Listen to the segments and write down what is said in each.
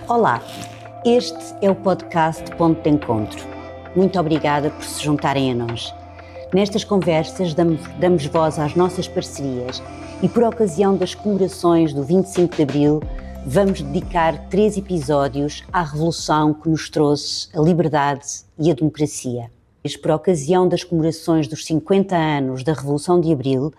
Olá, este é o podcast Ponto de Encontro. Muito obrigada por se juntarem a nós. Nestas conversas damos voz às nossas parcerias e por ocasião das comemorações do 25 de Abril vamos dedicar 3 episódios à revolução que nos trouxe a liberdade e a democracia. Por ocasião das comemorações dos 50 anos da Revolução de Abril,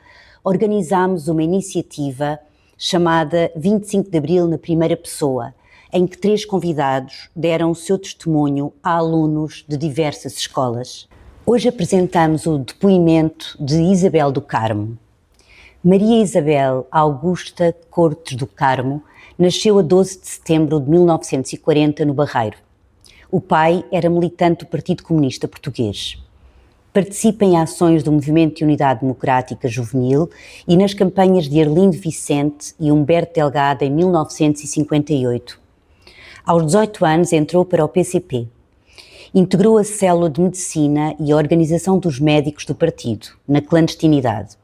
organizámos uma iniciativa chamada 25 de Abril na primeira pessoa, em que 3 convidados deram o seu testemunho a alunos de diversas escolas. Hoje apresentamos o depoimento de Isabel do Carmo. Maria Isabel Augusta Cortes do Carmo nasceu a 12 de setembro de 1940 no Barreiro. O pai era militante do Partido Comunista Português. Participa em ações do Movimento de Unidade Democrática Juvenil e nas campanhas de Arlindo Vicente e Humberto Delgado em 1958. Aos 18 anos entrou para o PCP. Integrou a célula de medicina e a organização dos médicos do partido, na clandestinidade.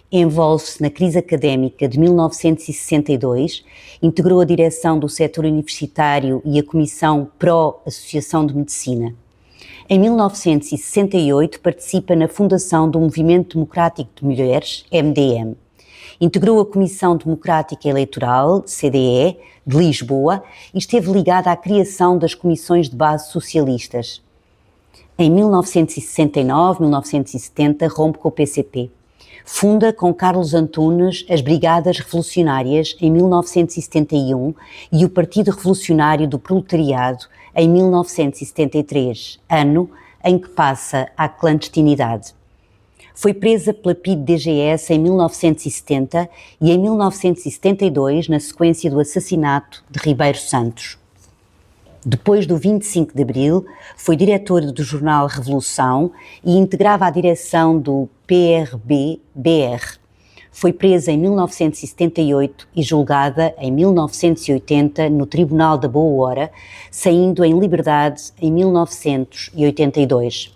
Envolve-se na crise académica de 1962, integrou a direção do setor universitário e a comissão pró-Associação de Medicina. Em 1968 participa na fundação do Movimento Democrático de Mulheres, MDM. Integrou a Comissão Democrática Eleitoral, CDE, de Lisboa e esteve ligada à criação das comissões de base socialistas. Em 1969-1970 rompe com o PCP. Funda com Carlos Antunes as Brigadas Revolucionárias em 1971 e o Partido Revolucionário do Proletariado em 1973, ano em que passa à clandestinidade. Foi presa pela PIDE-DGS em 1970 e em 1972, na sequência do assassinato de Ribeiro Santos. Depois do 25 de Abril, foi diretora do jornal Revolução e integrava a direção do PRB-BR. Foi presa em 1978 e julgada em 1980 no Tribunal da Boa Hora, saindo em liberdade em 1982.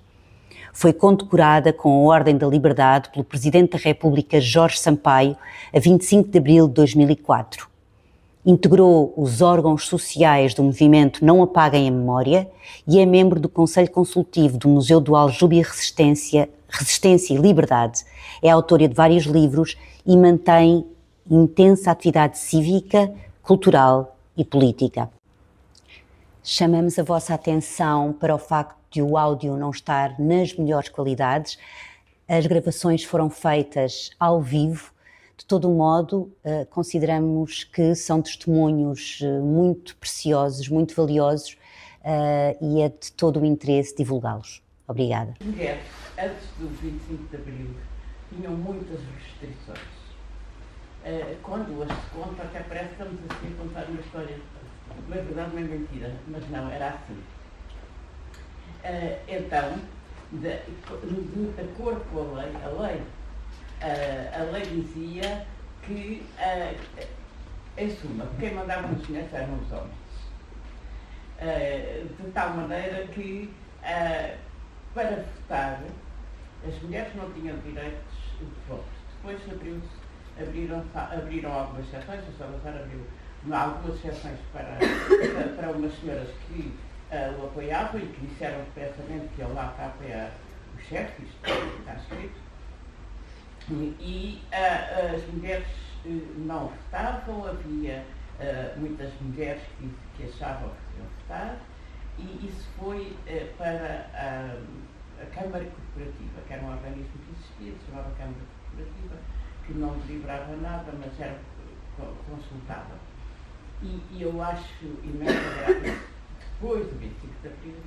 Foi condecorada com a Ordem da Liberdade pelo Presidente da República Jorge Sampaio a 25 de Abril de 2004. Integrou os órgãos sociais do movimento Não Apaguem a Memória e é membro do Conselho Consultivo do Museu do Aljube e Resistência e Liberdade. É autora de vários livros e mantém intensa atividade cívica, cultural e política. Chamamos a vossa atenção para o facto de o áudio não estar nas melhores qualidades. As gravações foram feitas ao vivo. De todo modo, consideramos que são testemunhos muito preciosos, muito valiosos e é de todo o interesse divulgá-los. Obrigada. As mulheres, antes do 25 de Abril, tinham muitas restrições. Quando as se conta, até parece que estamos assim a contar uma história, não é verdade, não é mentira, mas não, era assim. Então, de acordo com a lei dizia que, em suma, quem mandava nas mulheres eram os homens. De tal maneira que, para votar, as mulheres não tinham direitos de voto. Depois abriram algumas exceções, o Salazar abriu algumas exceções para umas senhoras que o apoiavam e que disseram expressamente que ele lá está a apoiar o chefe, isto está escrito. E as mulheres não votavam, havia muitas mulheres que achavam que iam votar, e isso foi para a Câmara Corporativa, que era um organismo que existia, se chamava Câmara Corporativa, que não deliberava nada, mas era consultada. E eu acho imenso graça, depois do 25 de Abril,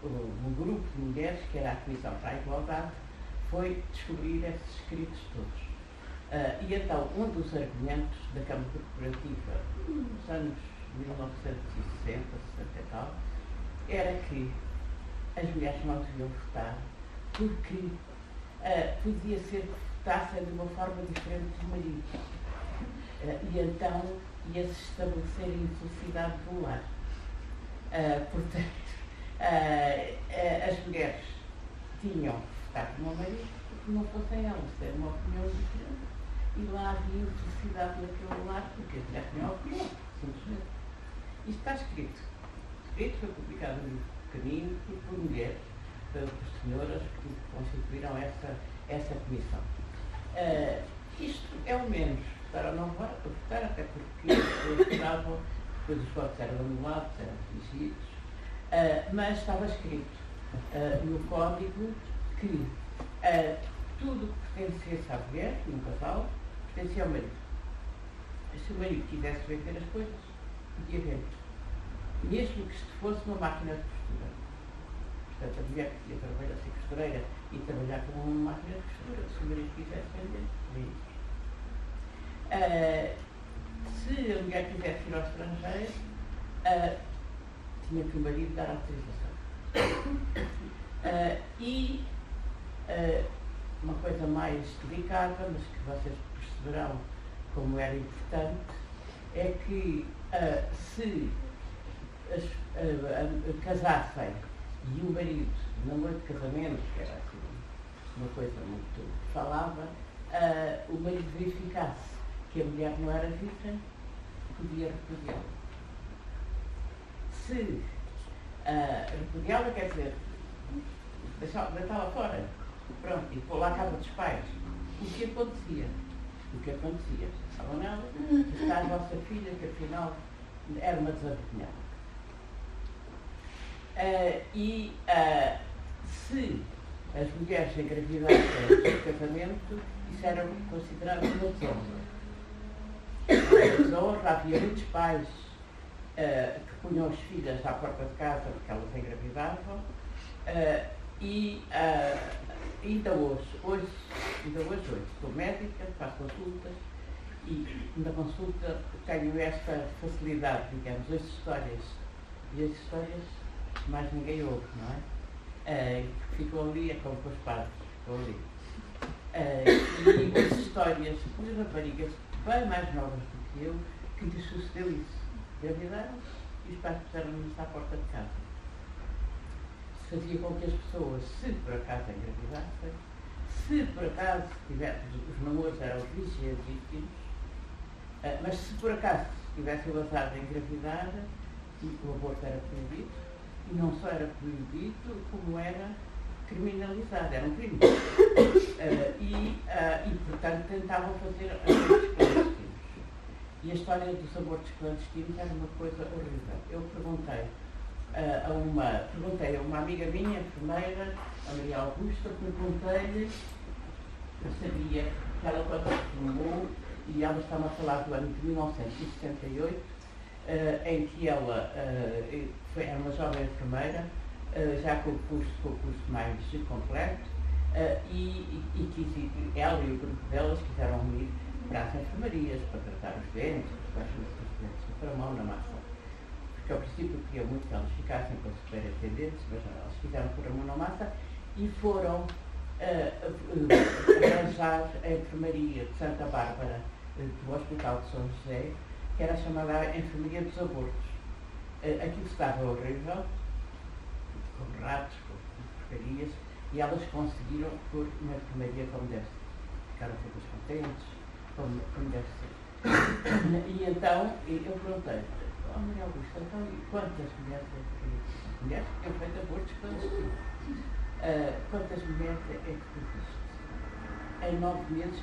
um grupo de mulheres, que era a Comissão para a Igualdade, foi descobrir esses escritos todos. E então, um dos argumentos da Câmara Corporativa, nos anos 1960, 60 e tal, era que as mulheres não deviam votar porque podia ser que votassem de uma forma diferente dos maridos. E então ia-se estabelecer a infelicidade do lar. Portanto, as mulheres tinham que votar com o meu marido porque não fossem elas ter uma opinião diferente. E lá havia infelicidade naquele lar porque as mulheres tinham opinião, simplesmente. Isto está escrito. Escrito, foi publicado no pequenino por mulheres, por senhoras que constituíram essa comissão. Isto é o menos para não votar, até porque eles estavam, depois os votos eram anulados, eram corrigidos, mas estava escrito no código que tudo que pertencesse à mulher, num casal, pertencia ao marido. Se o marido quisesse vender as coisas, podia vender. Mesmo que isto fosse uma máquina de costura. Portanto, a mulher podia trabalhar, ser costureira e trabalhar como uma máquina de costura. Se o marido quisesse vender, podia. Se a mulher quisesse ir ao estrangeiro, tinha que o marido dar autorização. Uma coisa mais delicada, mas que vocês perceberão como era importante, é que se casassem e o marido, na noite de casamento, que era assim, uma coisa muito falava, o marido verificasse que a mulher não era virgem, podia repudiá-la. Se repudiá-la, quer dizer, deitá-la fora, pronto, e pôr lá a casa dos pais. O que acontecia? Estavam nela, está a vossa filha, que afinal era uma desavergonhada. Se as mulheres engravidassem do casamento, isso era considerado uma desonra. Havia muitos pais que punham as filhas à porta de casa porque elas engravidavam, ainda hoje, sou médica, faço consultas e na consulta tenho esta facilidade, digamos, as histórias mais ninguém ouve, não é? Ficam ali, é como com os padres, ficam ali. E as histórias de raparigas bem mais novas do que eu, que lhes sucedeu isso. Engravidaram e os pais puseram-nos à porta de casa. Fazia com que as pessoas, se por acaso engravidassem, se por acaso os namoros eram legítimos, mas se por acaso tivessem o azar de engravidar, o aborto era proibido, e não só era proibido, como era criminalizado, era um crime. Portanto, tentavam fazer abortos clandestinos. E a história dos abortos clandestinos era uma coisa horrível. Eu perguntei a uma amiga minha, enfermeira, a Maria Augusta, perguntei-lhe, eu sabia que ela quando se formou, e ela estava a falar do ano de 1968, em que ela era uma jovem enfermeira, já com o curso mais completo, e ela e o grupo delas quiseram ir para as enfermarias, para tratar os dentes, para os dentes para a mão na massa. Porque ao princípio queria muito que elas ficassem com superintendentes, mas elas quiseram pôr a mão na massa e foram arranjar a enfermaria de Santa Bárbara, do Hospital de São José, que era chamada Enfermaria dos Abortos. Aquilo estava horrível, com ratos, com porcarias, e elas conseguiram pôr uma enfermaria como deve ser. Ficaram todas contentes, como deve ser. E então, eu perguntei, Maria Augusta, então, quantas mulheres que têm feito abortos clandestinos? Quantas mulheres é que tu viste? Em 9 meses,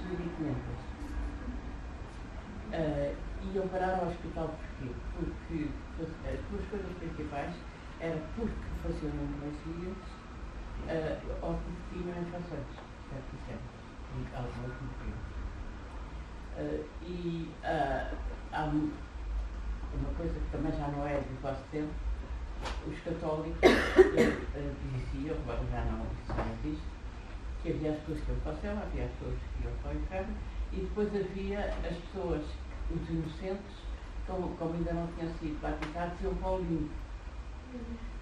1.500. Iam parar ao hospital porquê? Porque as duas coisas principais eram porque faziam negligencias ou porque tinham infecções, e algumas morriam. Há uma coisa que também já não é do vosso tempo, os católicos diziam, agora já não existe, que havia as pessoas que iam para o céu, havia as pessoas que iam para o inferno, e depois havia as pessoas, os inocentes, como ainda não tinham sido batizados, iam para o limbo.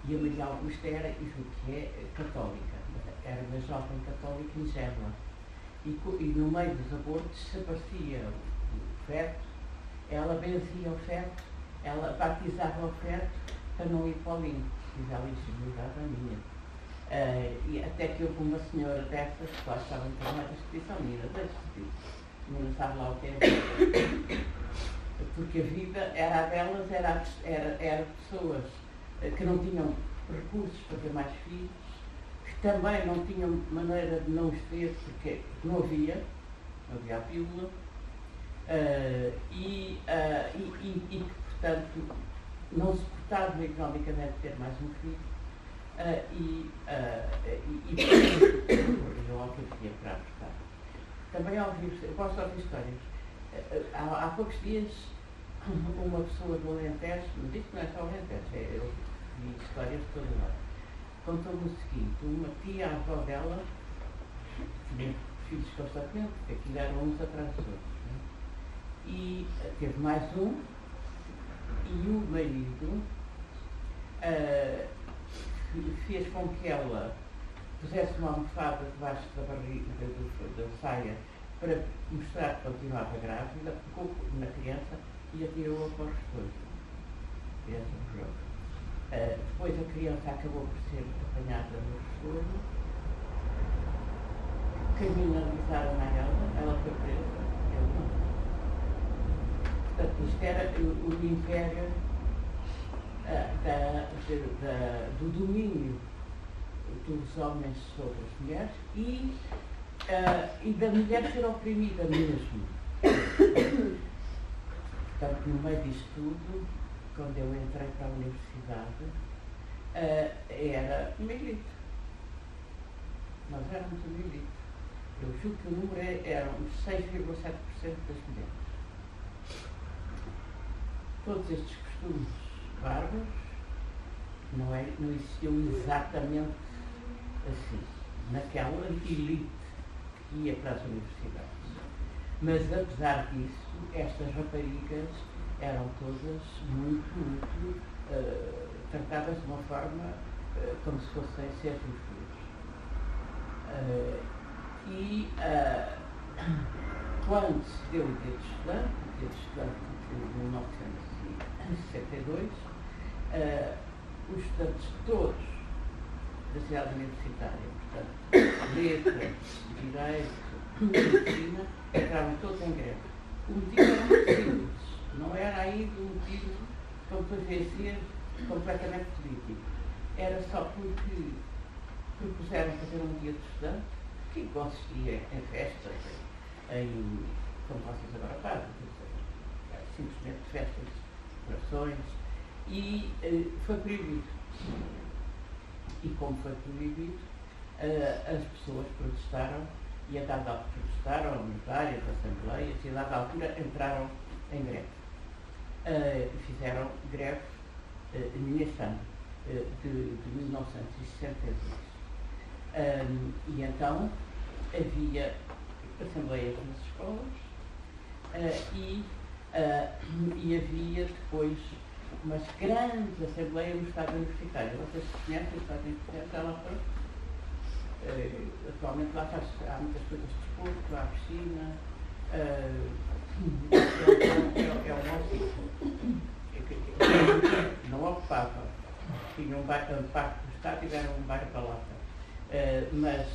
E a Maria Augusta era, e o que é, católica, era uma jovem católica ingênua. E no meio dos abortos, se aparecia o feto, ela benzia o feto, ela batizava o feto para não ir para o limbo. Diz ela, ingenuidade a minha. E até que houve uma senhora dessas, que lá estava internada, que disse, menina, deixa-se disso. Não sabe lá o que é. porque a vida era a delas, era pessoas que não tinham recursos para ter mais filhos, que também não tinham maneira de não os ter, porque não havia a pílula, e que, portanto, não suportavam economicamente ter mais um filho, eu oferecia para apostar. Também eu posso ouvir histórias. Há poucos dias, uma pessoa do Alentejo, mas isto não é só o Alentejo, eu vi histórias de todo lado, contou-me o seguinte: uma tia-avó dela tinha filhos constantemente, porque aquilo eram uns atrás dos outros, né? E teve mais um, e o marido fez com que ela pusesse uma almofada debaixo da barriga, da saia, para mostrar que continuava grávida, pegou na criança e atirou-a para o restolho. A criança morreu. Depois a criança acabou por ser apanhada no restolho, criminalizaram a ela foi presa, ele não. Portanto, isto era o império do domínio dos homens sobre as mulheres e da mulher ser oprimida mesmo. Portanto, no meio disto tudo, quando eu entrei para a universidade, era uma elite. Nós éramos uma elite. Eu julgo que o número eram 6,7% das mulheres. Todos estes costumes bárbaros não existiam exatamente assim, naquela elite que ia para as universidades. Mas, apesar disso, estas raparigas eram todas muito tratadas de uma forma como se fossem seres inferiores. Quando se deu o dia de estudante de 1962, os estudantes todos da cidade universitária, portanto, letras, direito, medicina, entraram todos em greve. O motivo era muito simples, não era ainda um motivo, como depois veio ser, completamente político. Era só porque propuseram fazer um dia de estudante, que consistia em festas, como vocês agora fazem, simplesmente festas, celebrações, e foi proibido. E como foi proibido, as pessoas protestaram, e a dada altura protestaram em várias assembleias, e a dada altura entraram em greve. Fizeram greve nesse ano, de 1962. E então havia assembleias nas escolas e havia depois umas grandes assembleias no Estado Universitário. Vocês conhecem o Estado Universitário? Já lá foi? Atualmente lá há muitas coisas de desporto, há a piscina, é o nosso não ocupava. Tinha um parque do Estado e era um bairro para lá. Mas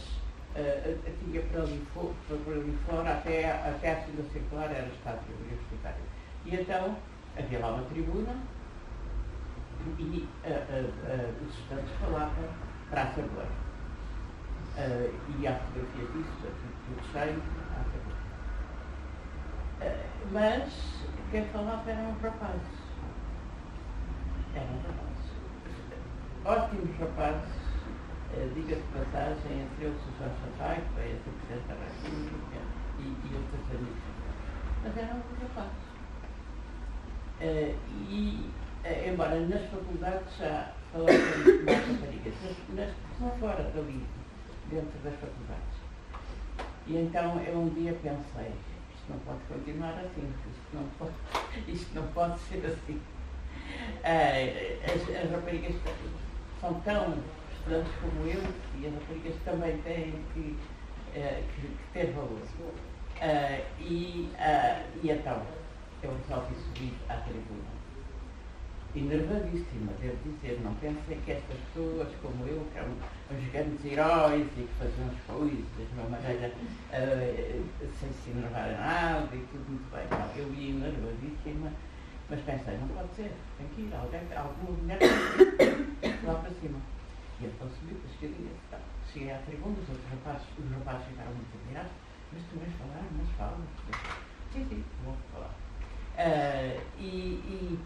tinha para ali fora, até a segunda circular era o Estado Universitário. E então havia lá uma tribuna e os estudantes falavam para a Assembleia. E há fotografias disso, tudo cheio, à Assembleia. Mas quem falava eram rapazes. Ótimos rapazes, diga-se de passagem, entre eles o Jorge Sampaio, que veio a ser Presidente da República, e outros amigos. Mas eram rapazes. Embora nas faculdades já falavam mais raparigas, mas fora dali, dentro das faculdades. E então eu um dia pensei, isto não pode continuar assim, isto não pode ser assim. As raparigas são tão estudantes como eu, e as raparigas também têm que ter valor. E então eu resolvi subir à tribuna. enervadíssima, devo dizer. Não pensem que estas pessoas como eu, que eram uns grandes heróis e que faziam as coisas de uma maneira sem se enervar a nada e tudo muito bem. Não, eu ia enervadíssima, mas pensei, não pode ser, tem que ir, alguma mulher tem que ir lá para cima. E então subi para a escadinha, cheguei à tribuna, os rapazes ficaram muito admirados, mas tu vais falar, mas fala. Sim, vou falar.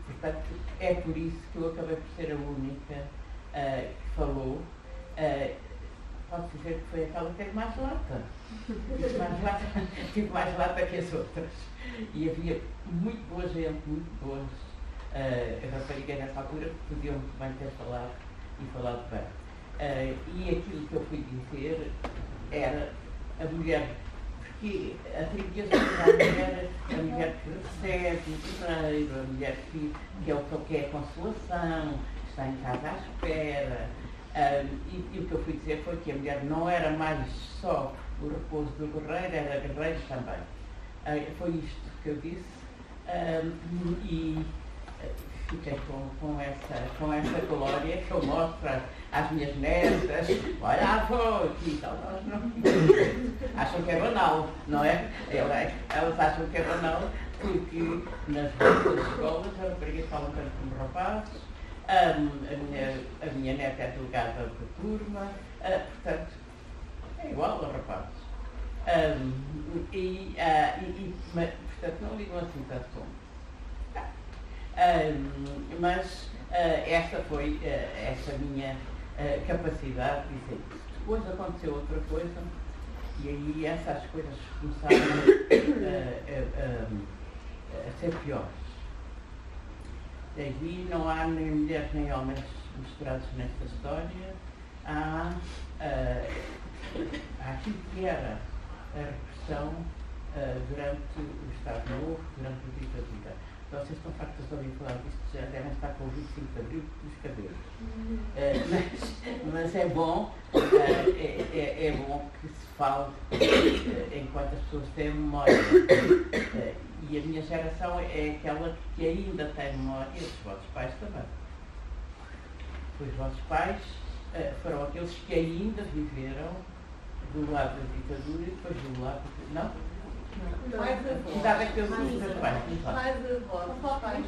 Portanto, é por isso que eu acabei por ser a única que falou. Pode dizer que foi aquela que teve mais lata. Tive mais lata que as outras. E havia muito boa gente, muito boas raparigas nessa altura que podiam muito bem ter falado e falado bem. E aquilo que eu fui dizer era a mulher, porque atribui-se a mulher que recebe o dinheiro, a mulher que é o que é a consolação, que está em casa à espera. E o que eu fui dizer foi que a mulher não era mais só o repouso do guerreiro, era guerreiro também. Foi isto que eu disse e fiquei com essa glória que eu mostro às minhas netas. Olha, avó, aqui, então nós não acham que é banal, não é? Elas acham que é banal porque nas outras escolas as raparigas falam tanto como rapazes, a minha neta é delegada de turma, portanto, é igual aos rapazes. Mas, portanto, não ligam assim tanto como. Mas esta foi essa minha capacidade de dizer isso. Depois aconteceu outra coisa e aí essas coisas começaram a ser piores. Daí não há nem mulheres nem homens misturados nesta história. Há aquilo que era a repressão durante o Estado Novo, durante a ditadura. Vocês estão fartos de ouvir falar disto, já devem estar com o 25 de Abril nos cabelos. Mas é bom, é bom que se fale enquanto as pessoas têm memória. E a minha geração é aquela que ainda tem memória, e os vossos pais também. Os vossos pais foram aqueles que ainda viveram do lado da ditadura e depois do lado... Não? Que idade é que teve os teus pais? Pais.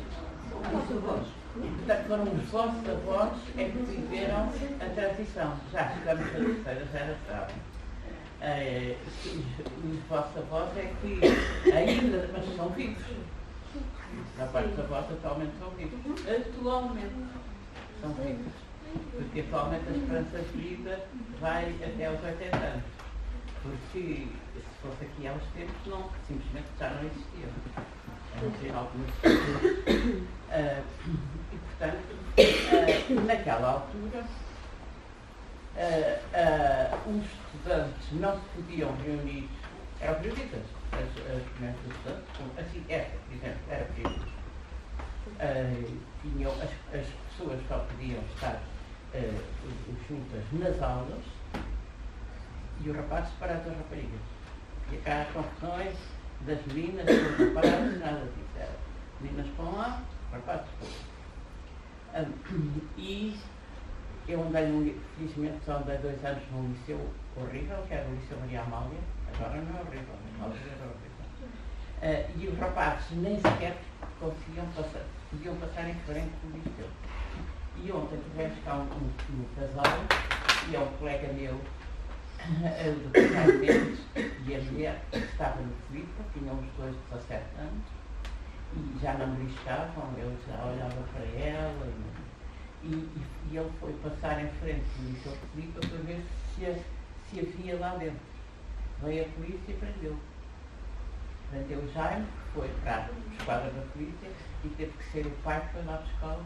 Portanto, foram os vossos avós é que viveram a transição. Já chegamos à terceira geração. Os vossos avós é que ainda, mas são vivos. A parte dos avós atualmente são vivos. Atualmente são vivos. Porque atualmente a esperança de vida vai até aos 80 anos. Porque se fosse aqui há uns tempos, não, simplesmente já não existiam. E portanto, naquela altura, os estudantes não se podiam reunir, eram proibidas as reuniões dos estudantes, assim, esta, por exemplo, era proibida. As pessoas só podiam estar juntas nas aulas e os rapazes separados das raparigas. E cá há confusões das meninas com os rapazes, nada disso. Era meninas para um lado, rapazes para o outro. E eu andei, felizmente, só andei 2 anos num liceu horrível, que era o Liceu Maria Amália. Agora não é horrível, mas era horrível. E os rapazes nem sequer podiam passar em frente do liceu. E ontem tivemos cá um casal, e é um colega meu, do casal deles, e a mulher estava no Filipe, tinham os dois 17 anos, e já não beliscavam, ele já olhava para ela, e ele foi passar em frente do liceu Filipe para ver se havia lá dentro. Veio a polícia e prendeu. Prendeu o Jaime, que foi para a esquadra da polícia, e teve que ser o pai que foi lá buscá-lo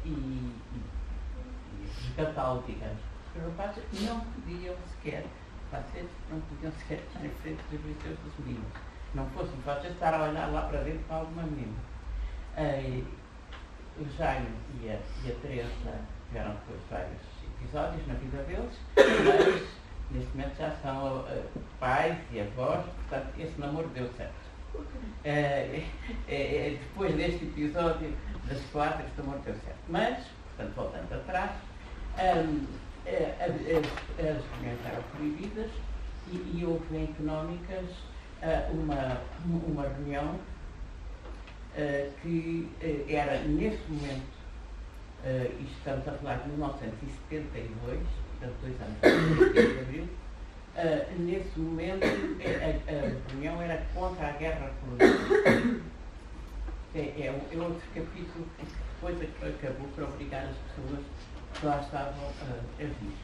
e resgatá-lo, digamos. Os rapazes não podiam sequer estar em frente dos liceus dos meninos. Não fossem vocês estar a olhar lá para dentro para alguma menina. O Jaime e a Teresa tiveram depois vários episódios na vida deles, mas neste momento já são pais e avós, portanto esse namoro deu certo. Depois deste episódio das 4 estou morto eu certo. Mas, portanto, voltando atrás, as reuniões eram proibidas e houve em económicas uma reunião que era nesse momento, e estamos a falar de 1972, portanto 2 anos depois de abril, nesse momento a reunião era contra a guerra colonial. É outro capítulo que depois acabou por obrigar as pessoas que lá estavam a vir.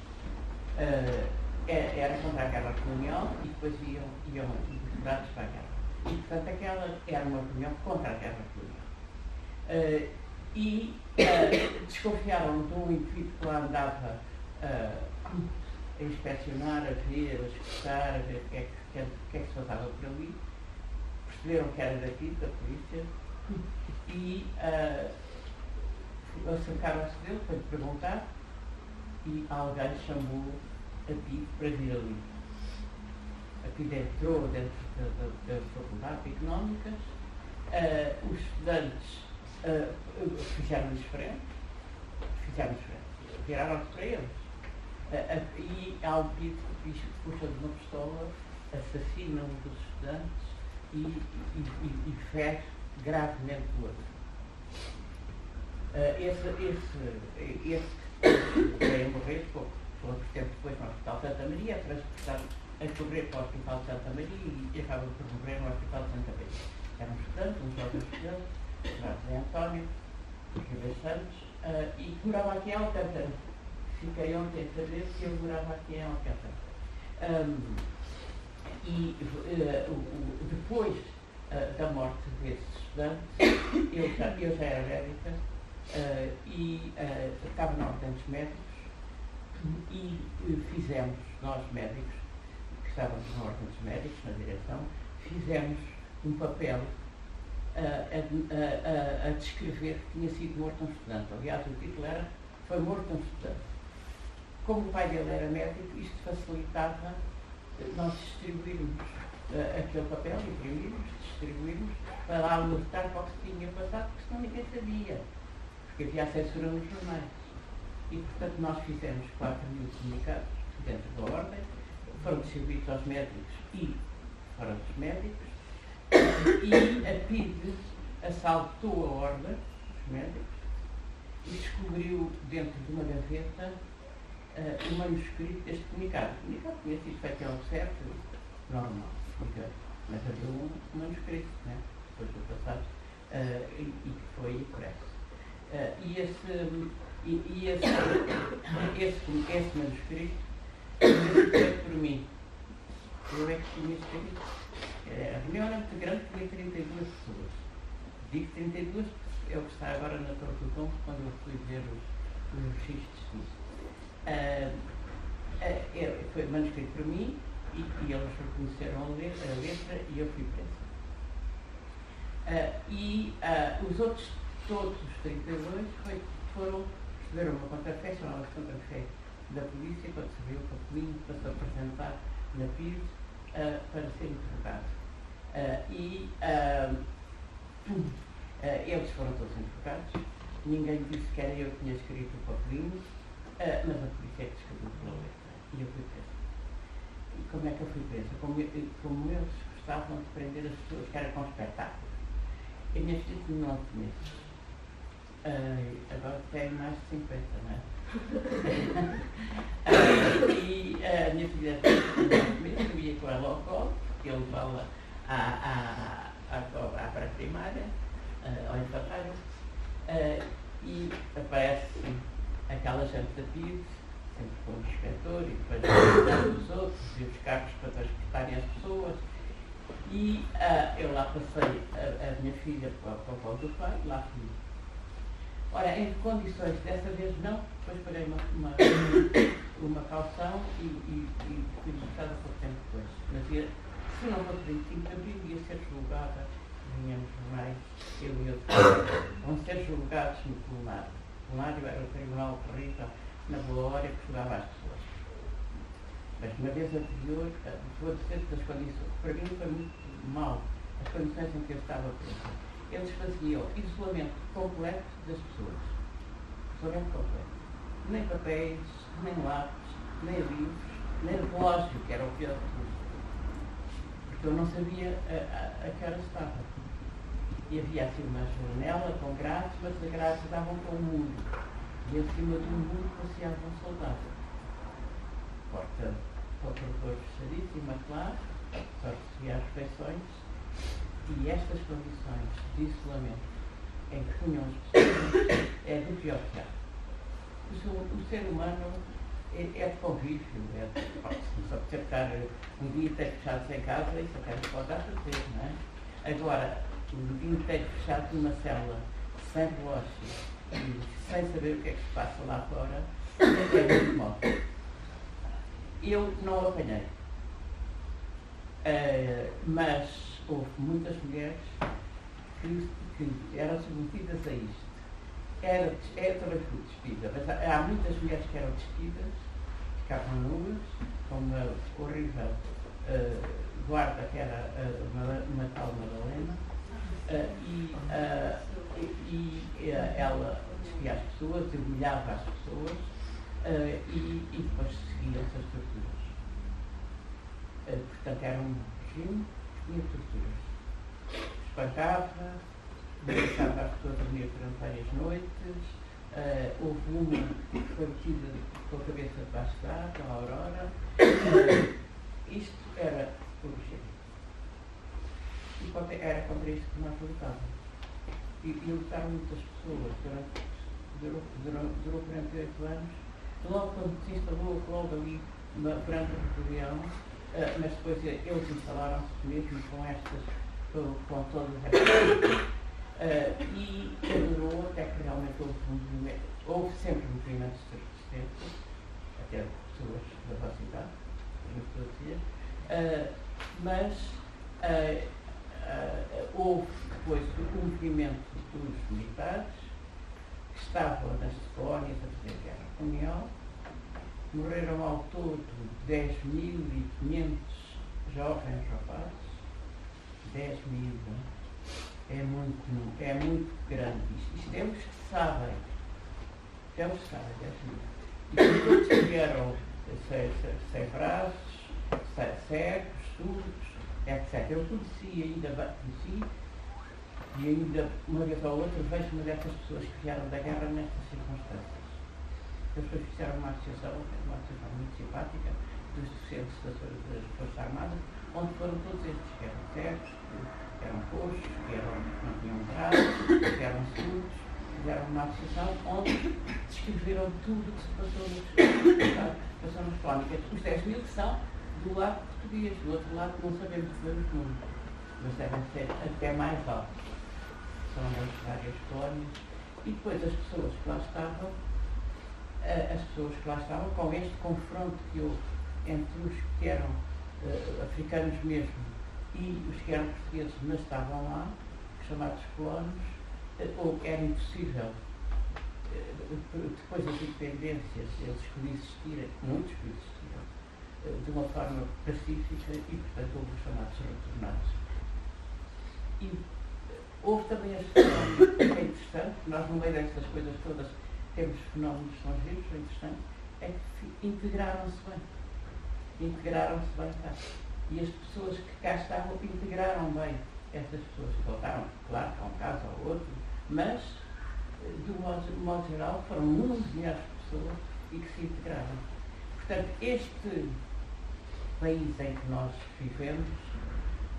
Era contra a guerra colonial e depois iam depurados para a guerra. E, portanto, aquela era uma reunião contra a guerra colonial. Desconfiaram de um indivíduo que lá andava a inspecionar, a ver, a escutar, a ver o que é que se passava por ali. Perceberam que era daqui, da polícia, e acercaram-se dele para lhe perguntar e alguém chamou a PIDE para vir ali. A PIDE entrou dentro da Faculdade de Económicas, os estudantes fizeram-lhes frente, viraram-se para eles. E ao PIDE puxa de uma pistola, assassina um dos estudantes e fere gravemente o outro. Esse veio a morrer pouco tempo depois no Hospital de Santa Maria, transportado a correr para o Hospital de Santa Maria e acaba por morrer no Hospital de Santa Maria. Era um estudante, um jovem estudante, chamado Zé António Ribeiro Santos, e que morava aqui em Alcântara. Fiquei ontem a saber que ele morava aqui em Alcântara. Depois da morte desses estudantes, eu já era médica e estava na ordem dos médicos e fizemos, nós médicos, que estávamos na ordem dos médicos, na direção, fizemos um papel a descrever que tinha sido morto um estudante. Aliás, o título era "Foi morto um estudante". Como o pai dele era médico, isto facilitava nós distribuirmos aquele papel, imprimirmos, distribuirmos, para alertar para o que se tinha passado, porque senão ninguém sabia, porque havia a censura nos jornais. E, portanto, nós fizemos 4.000 comunicados dentro da ordem, foram distribuídos aos médicos e fora dos médicos, e a PIDE assaltou a ordem dos médicos e descobriu dentro de uma gaveta o manuscrito deste comunicado. O comunicado tinha sido feito ao certo, normal, mas havia um manuscrito, né, depois do passado, e que foi impresso. Esse manuscrito foi feito por mim. Eu é que tinha escrito. A reunião era muito grande, tinha 32 pessoas. Digo 32 porque é o que está agora na Torre do Tombo, quando eu fui ver os registros disso. Foi manuscrito por mim e eles reconheceram a letra e eu fui presa. Os outros, todos os 32, receberam uma contrafé, chamava-se contrafé da polícia, quando se viu o papelinho, passou a apresentar na PIDE para ser interrogado. Eles foram todos interrogados, ninguém disse que era eu que tinha escrito o papelinho, mas a polícia é que descobriu pela letra e eu fui presa. E como é que eu fui presa? Como eles gostavam de prender as pessoas que eram com espetáculos. A minha filha tinha 9 meses. Agora tem mais de 50, não é? E a minha filha tinha 9 meses, eu ia com ela ao colo, porque eu levava à pré-primária, ao infantário, e aparece aquela gente da PIDE, sempre com o inspetor, e depois os outros, e os carros para transportarem as pessoas. E eu lá passei a minha filha para o colo do pai, lá fui. Ora, em condições, dessa vez não, depois paguei uma caução e fui deixada pouco tempo depois. Mas se não fosse 25 de abril, ia ser julgada, vinhamos jornais, eu e outros, vão ser julgados no plenário. O plenário era o tribunal terrível, na boa hora, que julgava as pessoas. Mas uma vez anterior, vou dizer das condições, para mim foi muito mal as condições em que eu estava presa. Eles faziam isolamento completo das pessoas. Isolamento completo. Nem papéis, nem lápis, nem livros, nem relógio, que era o pior de tudo. Porque eu não sabia a que hora estava. E havia assim uma janela com grades, mas as grades davam para um muro. E em cima do muro passeava um soldado. Porta ao corredor fechadíssima, claro, só recebia as refeições. E estas condições de isolamento em que punham as pessoas é do pior que há. O ser humano é de convívio, se nos acertar um dia inteiro fechados em casa, isso até nos pode dar a fazer, não é? Agora, um dia inteiro fechado numa célula, sem relógio e sem saber o que é que se passa lá fora, é muito mal. Eu não apanhei, mas houve muitas mulheres que eram submetidas a isto. Eu também fui despida, mas há muitas mulheres que eram despidas, ficavam nuas, com uma horrível guarda que era uma tal Madalena, e ela despia as pessoas, humilhava as pessoas e depois seguiam-se as torturas. Portanto, era um regime que tinha torturas. Espancava, deixava as pessoas a dormir durante várias noites. Houve uma que foi metida com a cabeça debaixo d'água, a Aurora. Isto era o regime. E era contra isto que nós lutávamos. E lutaram muitas pessoas durou 48 anos. Logo quando se instalou, logo ali perante a rebelião, mas depois eles instalaram-se mesmo com todas estas e durou até que realmente houve sempre movimentos de resistência, até pessoas da vossa idade, mas houve depois o movimento dos militares que estavam nas colónias a fazer guerra colonial. Morreram ao todo 10.500 jovens rapazes. 10.000, é muito grande. Isto é os que sabem. É os que sabem, 10.000. E todos tiveram sem braços, cegos, surdos, etc. Eu conheci, e ainda uma vez ou outra vejo uma dessas pessoas que vieram da guerra nestas circunstâncias. Eles depois fizeram uma associação muito simpática dos docentes das Forças Armadas, onde foram todos estes que eram cegos, que eram coxos, que não tinham braços, que eram surdos, fizeram uma associação onde descreveram tudo o que se passou nas colónicas. Os 10.000 que são do lado português, do outro lado não sabemos dizer os números, mas devem ser até mais altos. São das várias colónias. E depois as pessoas que lá estavam, com este confronto que houve entre os que eram africanos mesmo e os que eram portugueses, mas estavam lá, chamados colonos, era impossível, depois das independências, eles coexistirem, muitos coexistiram, de uma forma pacífica e, portanto, houve os chamados retornados. E houve também este fenómeno que é interessante, nós no meio destas coisas todas temos fenómenos que são giros, é interessante, é que integraram-se bem cá. E as pessoas que cá estavam integraram bem estas pessoas que voltaram, claro, com um caso ou outro, mas, de modo geral, foram muitas milhares de pessoas e que se integraram. Portanto, este país em que nós vivemos,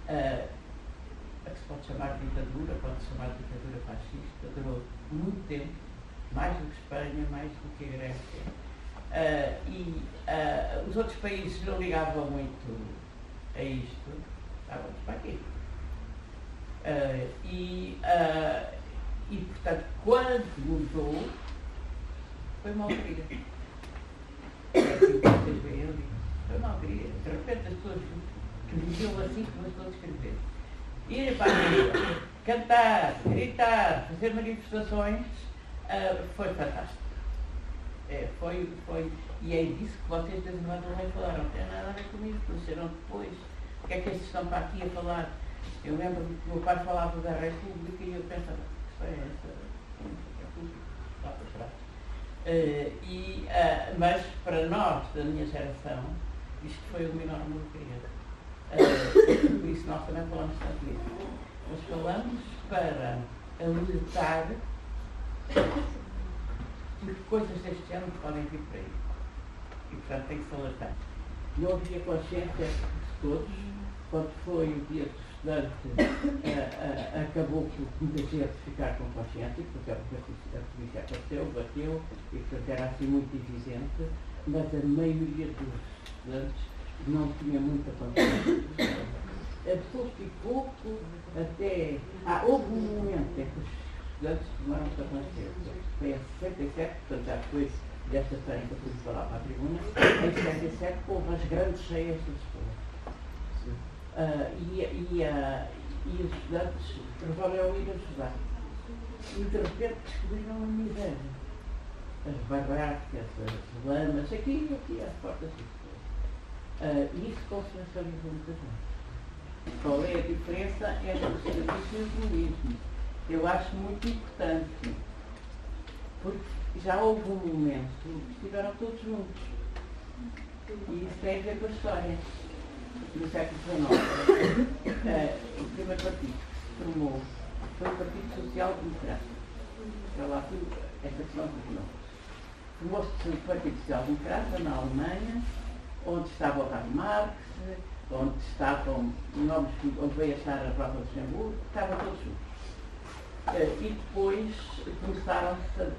a que se pode chamar de ditadura, pode-se chamar de ditadura fascista, durou muito tempo, mais do que Espanha, mais do que a Grécia. Os outros países não ligavam muito a isto, estavam para aqui. Portanto, quando mudou, foi uma alegria. Vocês veem ali, foi uma alegria. De repente as pessoas que viviam assim, que nós estou a descrever, irem para a rua, cantar, gritar, fazer manifestações, foi fantástico. E é disso que vocês desde o lado do rei falaram. Não tem nada a ver comigo, conheceram depois. O que é que estes estão para aqui a falar Eu lembro-me que o meu pai falava da República e eu pensava, que é essa República? Lá para trás. Mas para nós, da minha geração, isto foi uma enorme alegria. Por isso nós também falamos tanto disso. Nós falamos para alertar, porque coisas deste género podem vir para aí. E portanto tem que se alertar. Não havia consciência de todos. Quando foi o dia do estudante, acabou por muita gente ficar com consciência, porque a polícia apareceu, bateu, e portanto era assim muito evidente, mas a maioria dos estudantes não tinha muita consciência. Pouco e pouco, até... houve um momento em que os estudantes tomaram-se a consciência. Foi em 67, portanto já foi desta feira em que eu fui falar para a tribuna, em 67 houve as grandes cheias de escola. E os estudantes resolveram ir ajudar. E de repente descobriram a miséria. As barracas, as lamas, aqui às portas de escola. E isso consciencializou muita gente. Qual é a diferença entre o serviço e o comunismo? Eu acho muito importante, porque já houve um momento que estiveram todos juntos. E isso tem a ver com a história. No século XIX, o primeiro partido que se formou foi o Partido Social Democrata. É lá tudo, esta questão dos nomes. Formou-se o Partido Social Democrata na Alemanha, onde estava o Karl Marx, onde estavam nomes, onde veio a estar a Rosa Luxemburgo, estavam todos juntos. E depois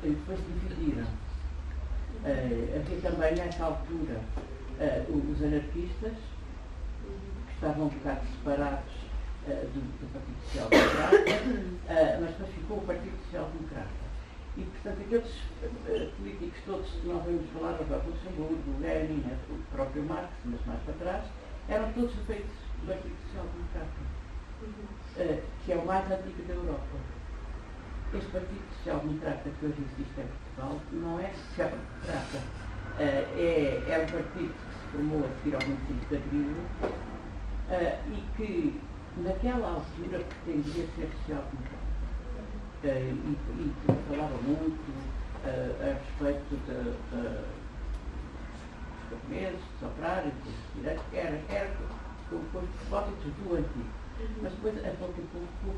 depois dividiram. Havia também nessa altura os anarquistas, que estavam um bocado separados do Partido Social Democrata, mas depois ficou o Partido Social Democrata. E, portanto, aqueles políticos todos que nós vimos falar, o Luxemburgo, o Lenin, o próprio Marx, mas mais para trás, eram todos do Partido Social Democrata, que é o mais antigo da Europa. Este Partido Social Democrata que hoje existe em Portugal não é social democrata. É um partido que se formou a seguir ao 25 de Abril, e que naquela altura pretendia ser social-democrata. E falava muito a respeito dos camponeses, dos operários, dos direitos, era com os propósitos do antigo. Mas depois, a pouco e pouco,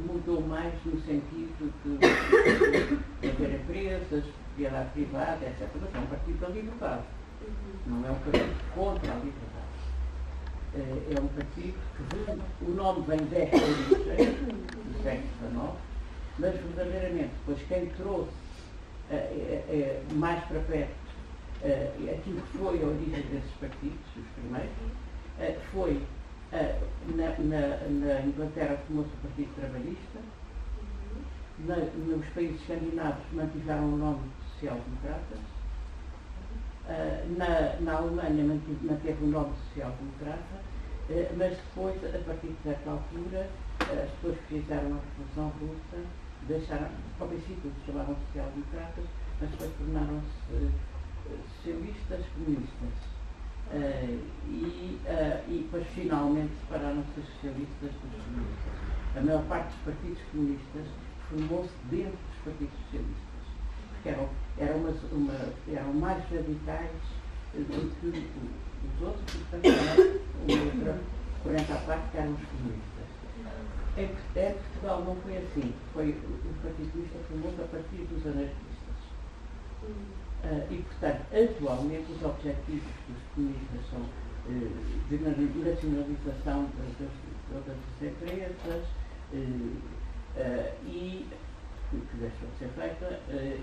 mudou mais no sentido de haver empresas, propriedade privada, etc. Mas é um partido da liberdade. Não é um partido contra a liberdade. É um partido que o nome vem desta origem, do século XIX, mas verdadeiramente, depois quem trouxe mais para perto aquilo que foi a origem desses partidos, os primeiros, foi na Inglaterra formou-se o Partido Trabalhista, nos países escandinavos mantiveram o nome de social-democratas, na Alemanha manteve o nome de social-democrata, mas depois, a partir de certa altura, as pessoas que fizeram a Revolução Russa deixaram, ao princípio se chamavam social-democratas, mas depois tornaram-se socialistas comunistas. E depois finalmente separaram-se os socialistas dos comunistas. A maior parte dos partidos comunistas formou-se dentro dos partidos socialistas, porque eram mais radicais do que os outros, e portanto uma outra corrente à parte que eram os comunistas. Em Portugal não foi assim. O Partido Comunista formou-se a partir dos anarquistas. E, portanto, atualmente os objetivos dos comunistas são de nacionalização das empresas que deixou de ser feita,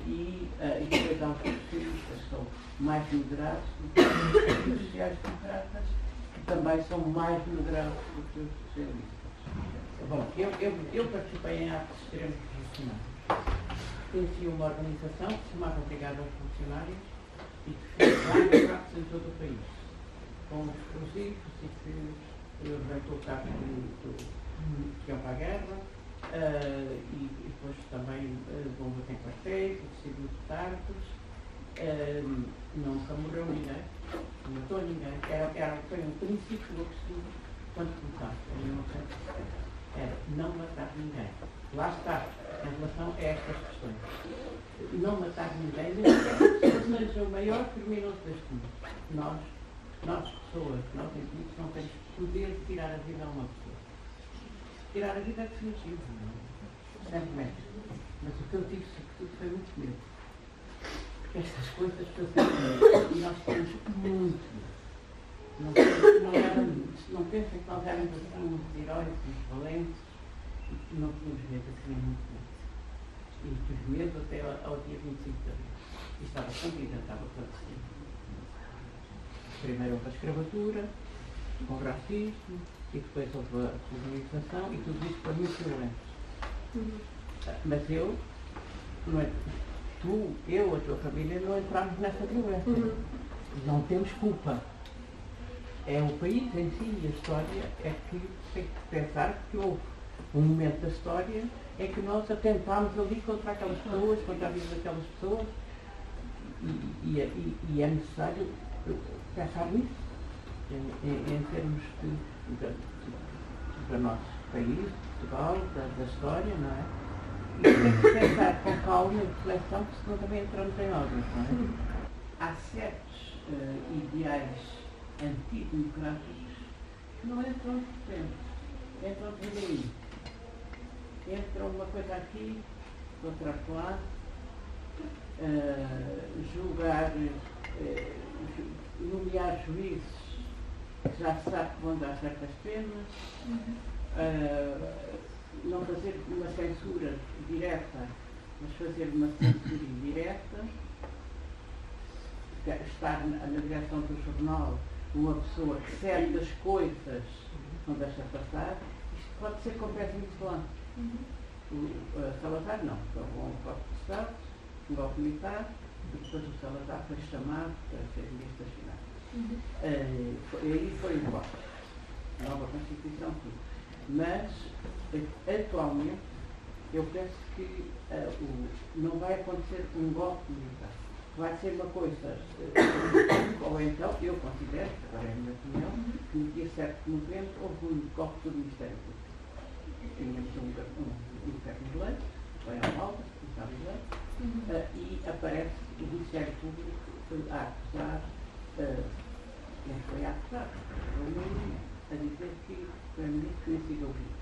e depois há os socialistas que são mais moderados do que os sociais-democratas, que também são mais moderados do que os socialistas. Bom, eu participei em atos extremos revolucionários. Conheci uma organização que se chamava Brigada aos Funcionários e que fez vários atos em todo o país, com explosivos e que levantou carros que iam para a guerra, e depois também bombas em quartéis, distribuiu petardos. Nunca morreu ninguém, não matou ninguém. Foi um princípio do costume quando começaste a 1960, era não matar ninguém. Lá está, em relação a estas questões. Não matar ninguém, nem que seja o maior criminoso deste mundo. Nós pessoas, nós indivíduos, não temos poder de tirar a vida a uma pessoa. Tirar a vida é definitivo, simplesmente. Mas o que eu tive, sobretudo, foi muito medo. Porque estas coisas faziam e nós temos muito medo. Não pensem que nós éramos assim uns heróis, uns valentes, não tínhamos medo, assim muito medo. E tive medo até ao dia 25 de abril. E estava escondida, estava clandestina. Primeiro houve a escravatura, o racismo, e depois houve a colonização, e tudo isso foi muito violento. Mas eu, a tua família, não entramos nessa violência. Não temos culpa. É o país em si e a história é que tem que pensar que houve um momento da história em que nós atentámos ali contra aquelas pessoas, contra a vida daquelas pessoas, e é necessário pensar nisso, em termos do nosso país, Portugal, da história, não é? E tem que pensar com calma e reflexão, porque senão também entramos em obras, não é? Há certos ideais antidemocráticos que não entram de repente, entram de aí. Entra uma coisa aqui, outra lá, julgar, nomear juízes que já se sabe que vão dar certas penas, não fazer uma censura direta, mas fazer uma censura indireta, estar na direção do jornal uma pessoa que certas coisas não deixa passar, isto pode ser com péssimo plano. Salazar não, houve um golpe de Estado, um golpe militar, e depois o Salazar foi chamado para ser ministro das Finanças. Aí foi o golpe, a nova Constituição, tudo. Mas, atualmente, eu penso que não vai acontecer um golpe militar. Vai ser uma coisa, ou então, eu considero, agora é a minha opinião, que no dia 7 de novembro houve um golpe do Ministério Público. Tínhamos um inferno de lei, foi à malta, começava a lei, e aparece o Ministério Público a acusar, quem foi a acusar, o mínimo, a dizer que foi um ministro que tinha sido ouvido.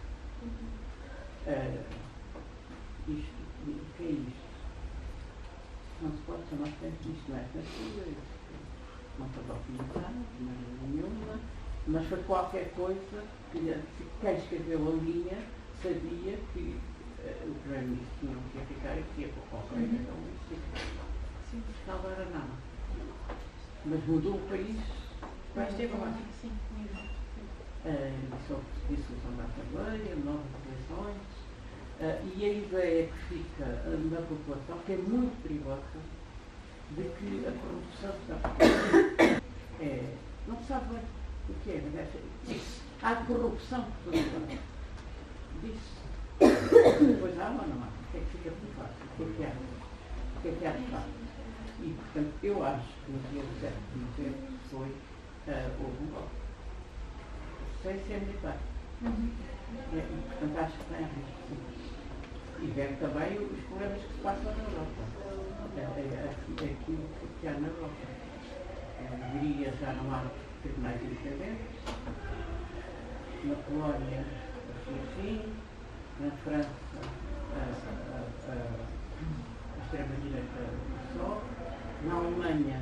O que é isto? Não se pode chamar de isto, não é censura, não foi documentado, de maneira nenhuma, mas foi qualquer coisa que quem escreveu a linha sabia que o Primeiro-Ministro tinha que ficar e que ia para o Conselho, então isso não era nada. Mas mudou o país. Mas teve uma sim. Sobre dissolução da Assembleia, novas eleições, e a ideia que fica na população, que é muito perigosa, de que a corrupção não se sabe bem o que é, mas há corrupção por todo lado. Disse. Depois há ou não há? O que é que fica por fácil? O que é que há de fácil? E, portanto, eu acho que no dia 7 de novembro houve um golpe. Sem ser militar. E, portanto, acho que tem a risco. E vendo também os problemas que se passam na Europa. Aquilo que há na Europa. Na Hungria já não há tribunais independentes. Na Polónia, assim, na França, a extrema-direita só. Na Alemanha,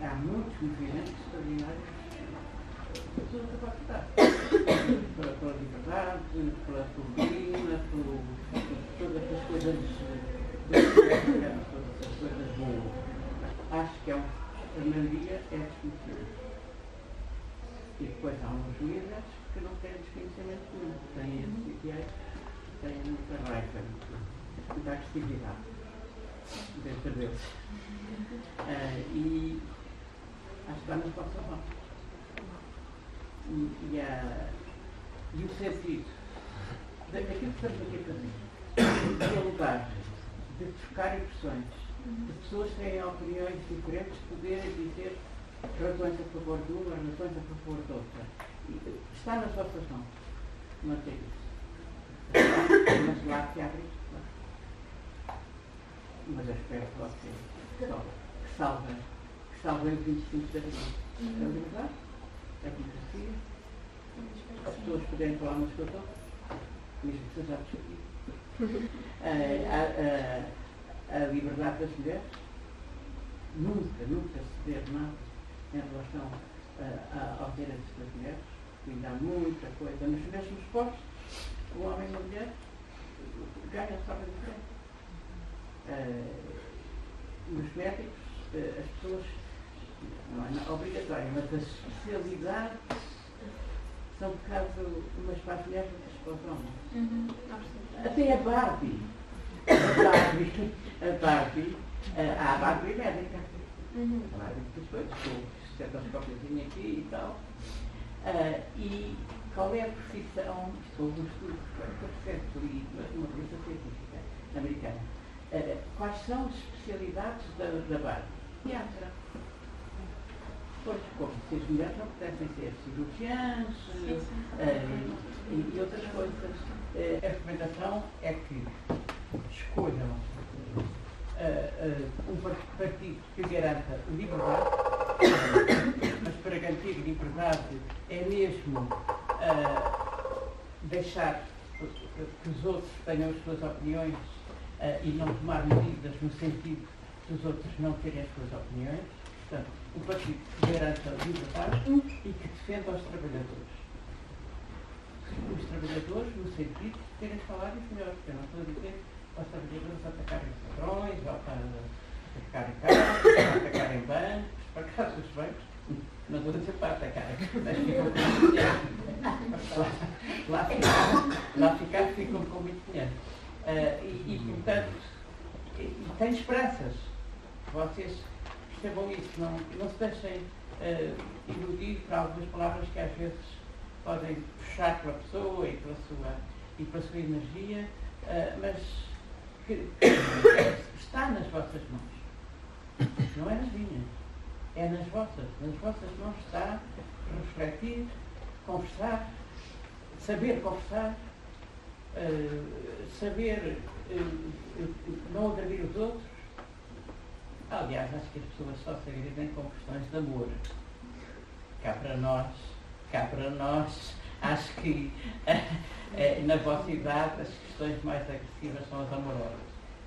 há muitos movimentos extraordinários pessoas a participar. Pela liberdade, pela soberania, por todas as coisas todas as coisas boas. Acho que a maioria é desconhecida. E depois há uns líderes que não têm desconhecimento nenhum. Têm esses ideais, têm muita raiva, muita agressividade dentro deles. E acho que está nas vossas mãos. E o sentido daquilo que estamos aqui a fazer, de dialogar, de trocar impressões, de pessoas que têm opiniões diferentes poderem dizer razões a favor de uma, razões a favor de outra. Está nas vossas mãos manter isso. Mas lá que abre isto. Mas eu espero que vocês salvem o 25 de abril. A liberdade, a democracia, as pessoas poderem falar umas com as outras, mesmo que seja discutir. A liberdade das mulheres, nunca ceder nada em relação aos direitos das mulheres. Ainda há muita coisa. Nos mesmos esportes, o homem e a mulher ganham só a diferença. Nos médicos, as pessoas, não é obrigatório, mas as especialidades são por causa umas para as mulheres e outras para os homens. Até a Barbie. Há a Barbie médica. A Barbie depois, com o estetoscópiozinho aqui e tal. E qual é a profissão? Estou no estudo perfeito e uma revista científica americana. Quais são as especialidades da Barbie? Pediatra. Pois, como se as mulheres não pudessem ser cirurgiãs e outras coisas. A recomendação é que escolham um partido que garanta liberdade, mas para garantir liberdade é mesmo deixar que os outros tenham as suas opiniões e não tomar medidas no sentido de os outros não terem as suas opiniões. Portanto, um partido que garanta a liberdade e que defenda os trabalhadores. Os trabalhadores no sentido de terem salários melhores. Eu não estou a dizer aos trabalhadores atacarem os patrões, ou atacarem carros, ou atacarem bancos, para casa dos bancos. Não estou a dizer para atacarem, mas ficam com muito dinheiro. Lá ficam com muito dinheiro. Portanto, tenho esperanças. Vocês percebam isso, não se deixem iludir por algumas palavras que às vezes podem puxar pela pessoa e pela sua energia, mas que está nas vossas mãos. Não é nas minhas, é nas vossas. Nas vossas mãos está refletir, conversar, saber conversar, saber não agredir os outros. Aliás, acho que as pessoas só se agredem com questões de amor. Cá para nós, acho que na vossa idade as questões mais agressivas são as amorosas,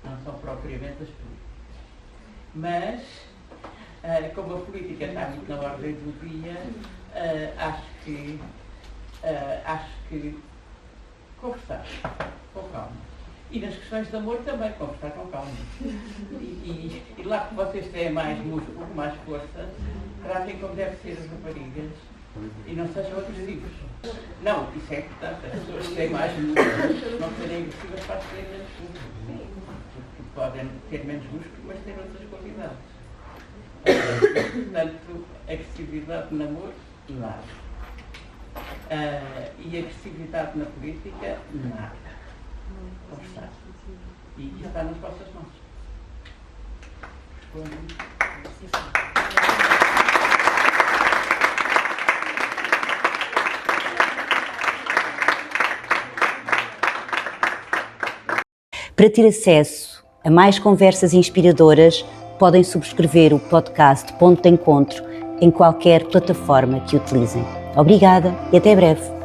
não são propriamente as políticas. Mas, como a política está muito na ordem do dia, acho que conversar com calma. E nas questões de amor também, conversar com calma. E lá que vocês têm mais músculo, mais força, tratem como deve ser as raparigas e não sejam agressivos. Não, isso é importante. As pessoas que têm mais músculo não serem agressivas para terem menos músculo. Porque podem ter menos músculo, mas ter outras qualidades. Portanto, agressividade no namoro, nada. E agressividade na política, nada. Conversar. E isso está nas vossas mãos. Para ter acesso a mais conversas inspiradoras, podem subscrever o podcast Ponto de Encontro em qualquer plataforma que utilizem. Obrigada e até breve.